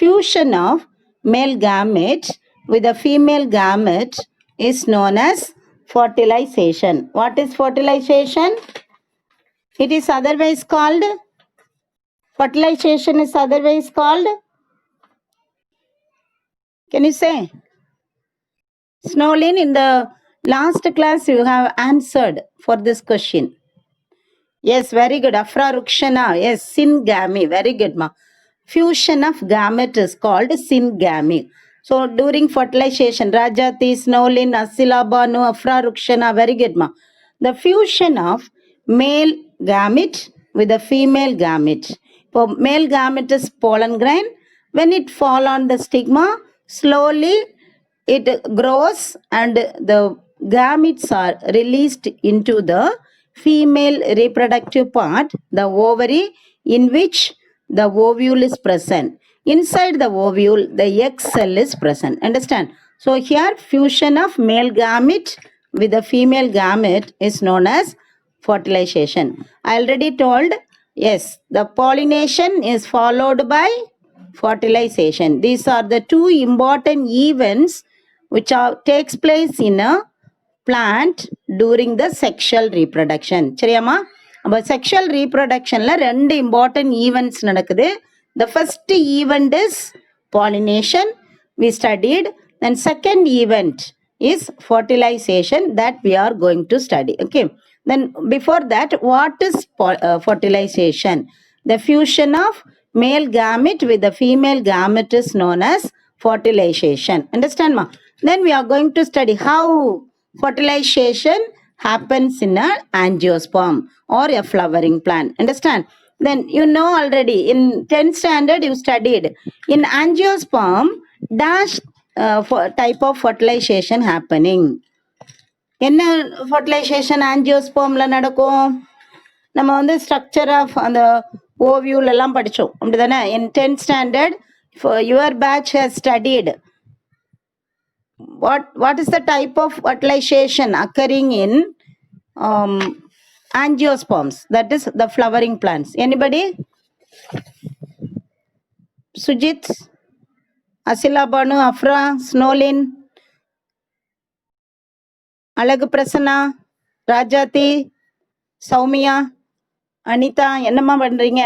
fusion of male gamete with a female gamete is known as fertilization. What is fertilization? It is otherwise called, fertilization is otherwise called, can you say? Snowlin, in the last class you have answered for this question. Yes, very good. Afra Rukshana. Yes, syngamy. Very good, ma. Fusion of gamete is called syngamy. So during fertilization, Rajati, Snowlin, Asila Banu, Afra Rukshana. Very good, ma. The fusion of male gamete with a female gamete. For male gamete is pollen grain. When it fall on the stigma, slowly it grows and the gametes are released into the female reproductive part, the ovary, in which the ovule is present. Inside the ovule, the egg cell is present. Understand? So here fusion of male gamete with the female gamete is known as fertilization. I already told, yes, the pollination is followed by fertilization. These are the two important events which takes place in a plant during the sexual reproduction. சரியாமா? அப்ப sexual reproductionல ரெண்டு important events நடக்குது. The first event is pollination, we studied. Then second event is fertilization that we are going to study. Okay. Then before that, what is fertilization? The fusion of male gamete with the female gamete is known as fertilization. Understand, ma? Then we are going to study how fertilization happens in an angiosperm or a flowering plant. Understand? Then you know already in 10th standard you studied in angiosperm dash type of fertilization happening. என்ன fertilization angiospermல நடக்கும்? நம்ம வந்து structure of அந்த ovule எல்லாம் படிச்சோம் அப்படிதானே? In 10th standard your batch has studied what is the type of fertilization occurring in angiosperms, that is the flowering plants. Anybody? Sujit, Asila Banu, Afra, Snowlin, Alagu Prasanna, Rajati, Soumya, Anita, என்னம்மா பண்றீங்க?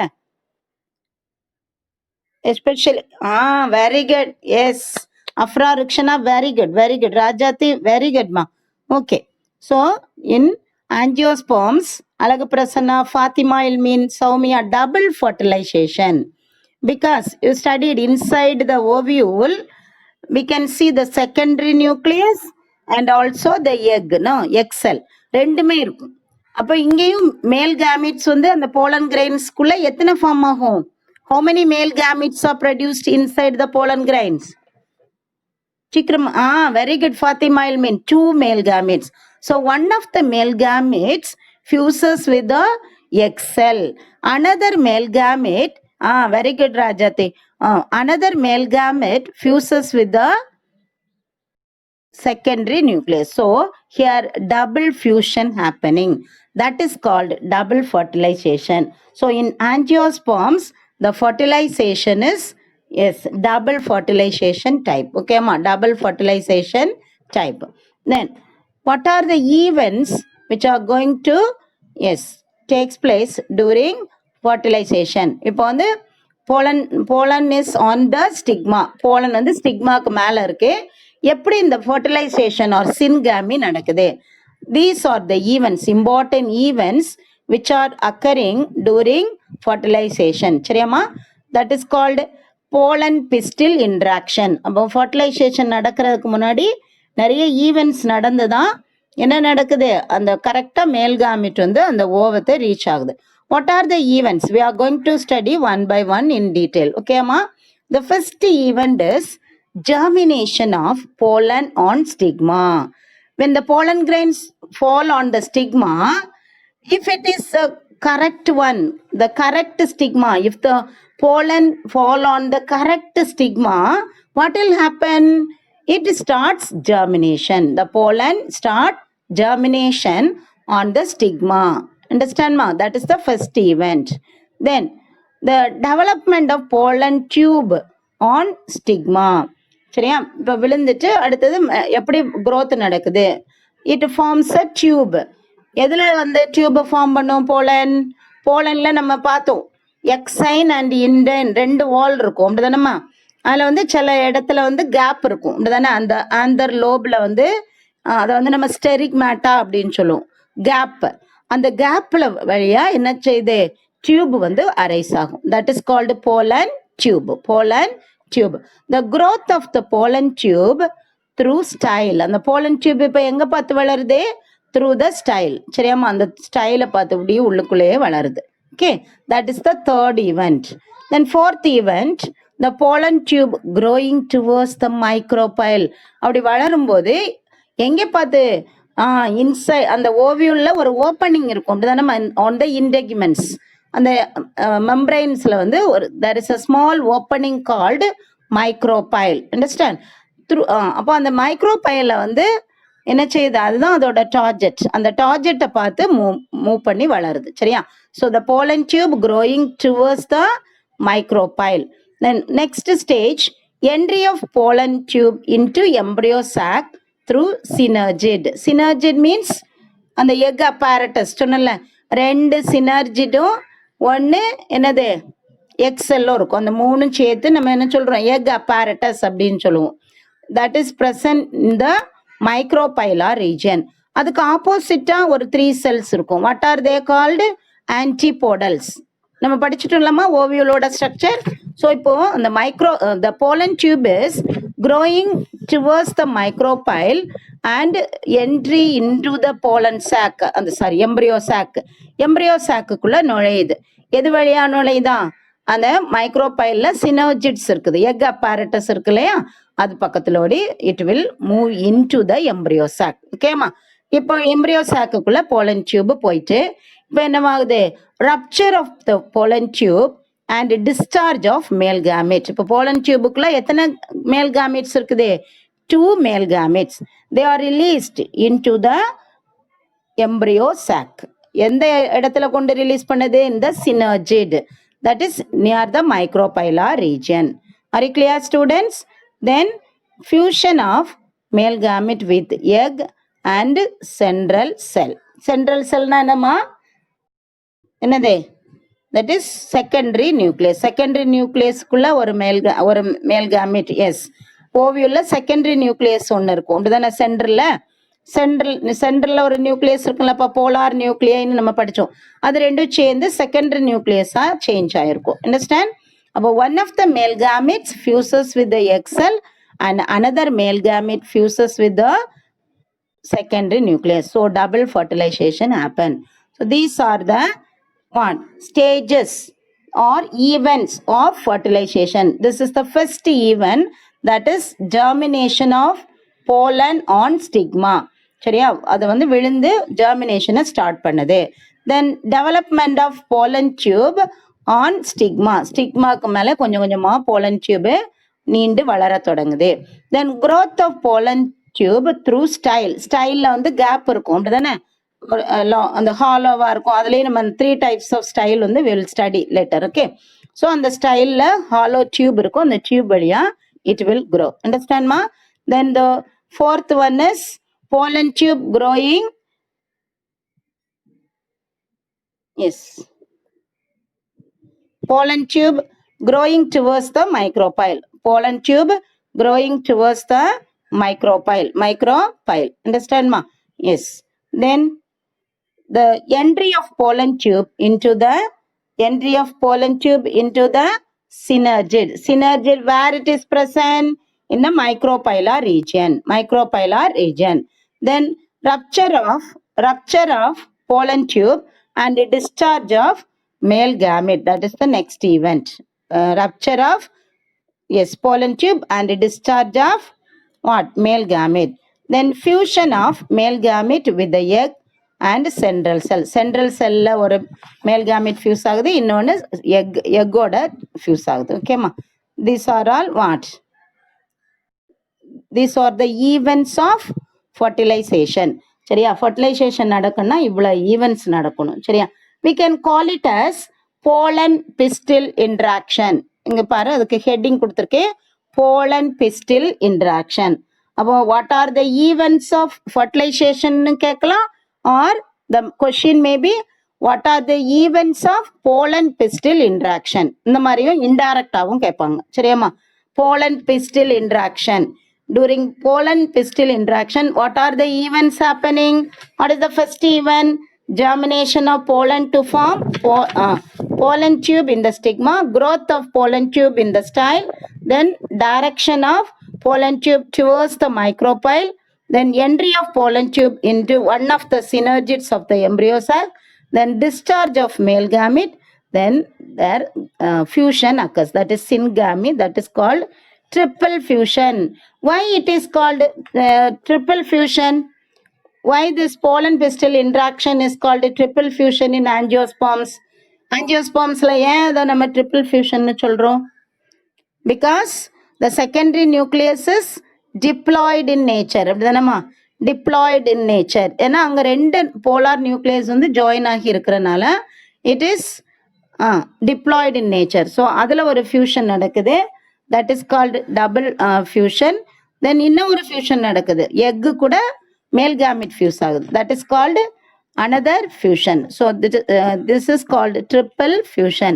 Especially very good. Yes, Afra Rukshana, very good, very good. Rajati, very good, ma. Okay, so in angiosperms, Alagu Prasanna, Fatima Ilmin, Soumya, double fertilization. Because you studied inside the ovule, we can see the secondary nucleus and also the egg, no, egg cell. ரெண்டுமே இருக்கும். அப்போ இங்கேயும் மேல் gametes வந்து அந்த pollen grains குள்ள எத்தனை form ஆகும்? How many male gametes are produced inside the pollen grains? Chikram, very good, Fatima Ilmin. 2 male gametes. So one of the male gametes fuses with the egg cell. Another male gamete, very good, Rajati. Another male gamete fuses with the secondary nucleus. So here double fusion happening. That is called double fertilization. So in angiosperms, the fertilization is, yes, double fertilization type. Okay, ma, double fertilization type. Then what are the events which are going to, yes, takes place during fertilization? இப்போ வந்து pollen is on the stigma. Pollen வந்து ஸ்டிக்மாக்கு மேல இருக்கு. எப்படி இந்த fertilization or syngamy நடக்குது? These are the events, important events which are occurring during fertilization. சரியாமா? That is called pollen pistil interaction. அப்போ fertilization நடக்கிறதுக்கு முன்னாடி நிறைய ஈவெண்ட்ஸ் நடந்துதான் என்ன நடக்குது? அந்த கரெக்டா மேல் gamete வந்து அந்த ஓவத்தை ரீச் ஆகுது. What are the events? We are going to study one by one in detail. Okay, amma? The first event is germination of pollen on stigma. When the pollen grains fall on the stigma, if it is a correct one, the correct stigma, if the pollen fall on the correct stigma, what will happen? It starts germination. The pollen start germination on the stigma. Understand, ma? That is the first event. Then the development of pollen tube on stigma. சரியா? இப்போ விழுந்துட்டு அடுத்தது எப்படி growth நடக்குது? It forms a tube. எதுல வந்து tube form பண்ணும்? போலன்ல நம்ம பார்த்தோம் எக்ஸைன் அண்ட் இண்டைன் 2 வால் இருக்கும் அப்படிதானம்மா. அதில் வந்து சில இடத்துல வந்து கேப் இருக்கும் அப்படிதானே. அந்த ஆந்தர் லோப்ல வந்து அதை வந்து நம்ம ஸ்டெரிக் மேட்டா அப்படின்னு சொல்லுவோம். கேப், அந்த கேப்ல வழியா என்ன செய்யுது? டியூப் வந்து அரைஸ் ஆகும். That is called pollen tube. Pollen tube. The growth of the pollen tube through style. அந்த போலன் டியூப் இப்போ எங்க பார்த்து வளருது? Through the style. சரியாமா? அந்த ஸ்டைலை பார்த்து இப்படி உள்ளுக்குள்ளேயே வளருது. Okay, that is the third event. Then fourth event, the pollen tube growing towards the micropyle. அப்படி வளரும்போது எங்கே பார்த்து? இன்சைட் அந்த ஓவியூல்ல ஒரு ஓப்பனிங் இருக்கும் அப்படிதானே. ஆன் த இன்டெகுமெண்ட்ஸ், அந்த மெம்பரைன்ஸ்ல வந்து ஒரு there is a small opening called micropyle. understand? அப்போ அந்த மைக்ரோபைல வந்து என்ன செய்யுது? அதுதான் அதோட டார்கெட். அந்த டார்கெட்டை பார்த்து மூவ் பண்ணி வளருது. சரியா? So the pollen tube growing towards the micropyle. Then next stage, entry of pollen tube into embryo sac through synergid. Synergid means அந்த எக் apparatus சொன்னல, 2 சினர்ஜிடும் ஒன்று என்னது எக்ஸெல்லும் இருக்கும். அந்த 3 சேர்த்து நம்ம என்ன சொல்றோம்? எக் apparatus அப்படின்னு சொல்லுவோம். That is present in the micropylar region. அதுக்கு ஆப்போசிட்டா ஒரு 3 cells இருக்கும். What are they called? Antipodals. நம்ம படிச்சுட்டோம்லாமா ஓவியோலோட ஸ்ட்ரக்சர். ஸோ இப்போ அந்த the pollen tube is growing towards the micropyle and entry into the pollen sac. அந்த சாரி எம்பரியோ சாக். எம்பரியோ சாக்குக்குள்ள நுழையுது. எது வழியா நுழையுதான்? அந்த மைக்ரோபைல்ல சினர்ஜிட்ஸ் இருக்குது, எக் apparatus இருக்கு இல்லையா, அது பக்கத்துல ஓடி it will move into the embryo sac. ஓகேமா? இப்போ எம்பரியோ சாக்குக்குள்ள போலன் டியூப் போயிட்டு இப்போ என்னவாகுது? Rupture of the pollen tube and discharge of male gamete. இப்போ போலன் டியூபுக்குள்ள எத்தனை மேல் கேமெட்ஸ் இருக்குது? 2 male gametes. They are released into the embryo sac. எந்த இடத்துல கொண்டு ரிலீஸ் பண்ணது? இந்த synergid. That is near the micropylar region. Are you clear students? Then fusion of male gamete with egg and central cell. Central cell na என்னமா? என்னது? That is secondary nucleus. Secondary nucleus குள்ள ஒரு male gamete. Yes, ஓவியுள்ள secondary nucleus ஒன்று இருக்கும் அப்படிதானே. சென்ட்ரல்ல ஒரு nucleus இருக்குல்ல. அப்போ போலார் நியூக்ளியைன்னு நம்ம படித்தோம். அது ரெண்டும் சேர்ந்து செகண்டரி நியூக்ளியஸாக சேஞ்ச் ஆகிருக்கும். அண்டர்ஸ்டாண்ட்? அப்போ one of the male gametes fuses with the egg cell and another male gamete fuses with the secondary nucleus. So double fertilization happen. So these are the stages or events of fertilization. This is the first event, that is germination of pollen on stigma. சரியா? அது வந்து விழுந்து ஜெர்மினேஷனை start பண்ணுது. Then development of pollen tube on stigma. ஸ்டிக்மாக்கு மேலே கொஞ்சம் கொஞ்சமாக போலன் டியூபு நீண்டு வளர தொடங்குது. Then growth of pollen tube through style. ஸ்டைலில் வந்து கேப் இருக்கும் அப்படிதானே, அந்த ஹாலோவாக இருக்கும். அதுலேயே நம்ம 3 டைப்ஸ் ஆஃப் ஸ்டைல் வந்து will study later. Okay, so அந்த ஸ்டைலில் ஹாலோ டியூப் இருக்கும். அந்த டியூப் வழியாக இட் வில் grow. அண்டர்ஸ்டாண்ட்மா? Then the fourth one is pollen tube growing. Yes, pollen tube growing towards the micropyle. Pollen tube growing towards the micropyle. Understand ma? Yes. Then the entry of pollen tube into the synergid. Synergid, where it is present? In the micropylar region. Then rupture of pollen tube and discharge of male gamete. That is the next event. Rupture of pollen tube and discharge of male gamete. Then fusion of male gamete with the egg and central cell. Central cell ஒரு male gamete fuse ஆகுது, இன்னொன்று எக்கோட fuse ஆகுது. ஓகேமா? These are all These are the events of fertilization. சரியா? fertilization நடக்குன்னா இவ்வளவு events நடக்கணும். சரியா? We can call it as pollen pistil interaction. இங்க பாரு அதுக்கு ஹெட்டிங் கொடுத்துருக்கேன் pollen pistil interaction. அப்போ what are the events of fertilization கேட்கலாம் or the question may be what are the events of pollen pistil interaction. இந்த மாதிரியும் இன்டைரக்டாவும் கேட்பாங்க சரியாமா. pollen pistil interaction. During pollen pistil interaction, what are the events happening? What is the first event? Germination of pollen to form pollen tube in the stigma, growth of pollen tube in the style, then direction of pollen tube towards the micropyle, then entry of pollen tube into one of the synergids of the embryo sac, then discharge of male gamete, then their fusion occurs. That is syngamy. That is called triple fusion. Why it is called triple fusion? Why this pollen pistil interaction is called a triple fusion in angiosperms? Angiospermsல ஏன் அதை நம்ம triple fusion சொல்றோம்? Because the secondary nucleus is diploid in nature. அப்படிதானமா diploid in nature. ஏன்னா அங்க ரெண்டு polar nucleus வந்து join ஆகி இருக்கிறனால it is diploid in nature. So அதுல ஒரு fusion நடக்குது. That is called double fusion. Then இன்னும் ஒரு fusion நடக்குது. egg கூட male gamete fuse ஆகுது. That is called another fusion. So this is called triple fusion.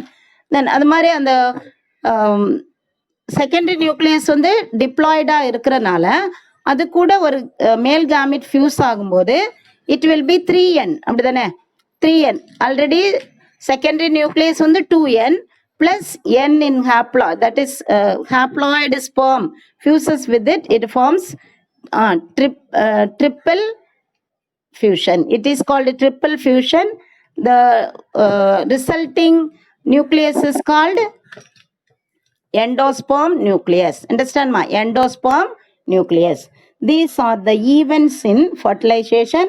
Then அது மாதிரி அந்த செகண்டரி நியூக்ளியஸ் வந்து டிப்ளாய்டா இருக்கிறனால அது கூட ஒரு மேல் கேமிட் ஃபியூஸ் ஆகும்போது இட் வில் பி 3n அப்படிதானே 3n ஆல்ரெடி செகண்டரி நியூக்ளியஸ் வந்து 2n plus n in haploid, that is haploid sperm fuses with it, it forms triple fusion. It is called a triple fusion. The resulting nucleus is called endosperm nucleus. Understand ma? Endosperm nucleus. These are the events in fertilization,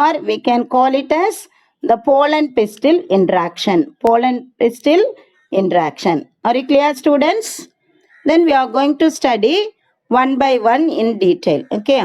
or we can call it as the pollen pistil interaction. Pollen pistil interaction. Are you clear, students? Then we are going to study one by one in detail. Okay.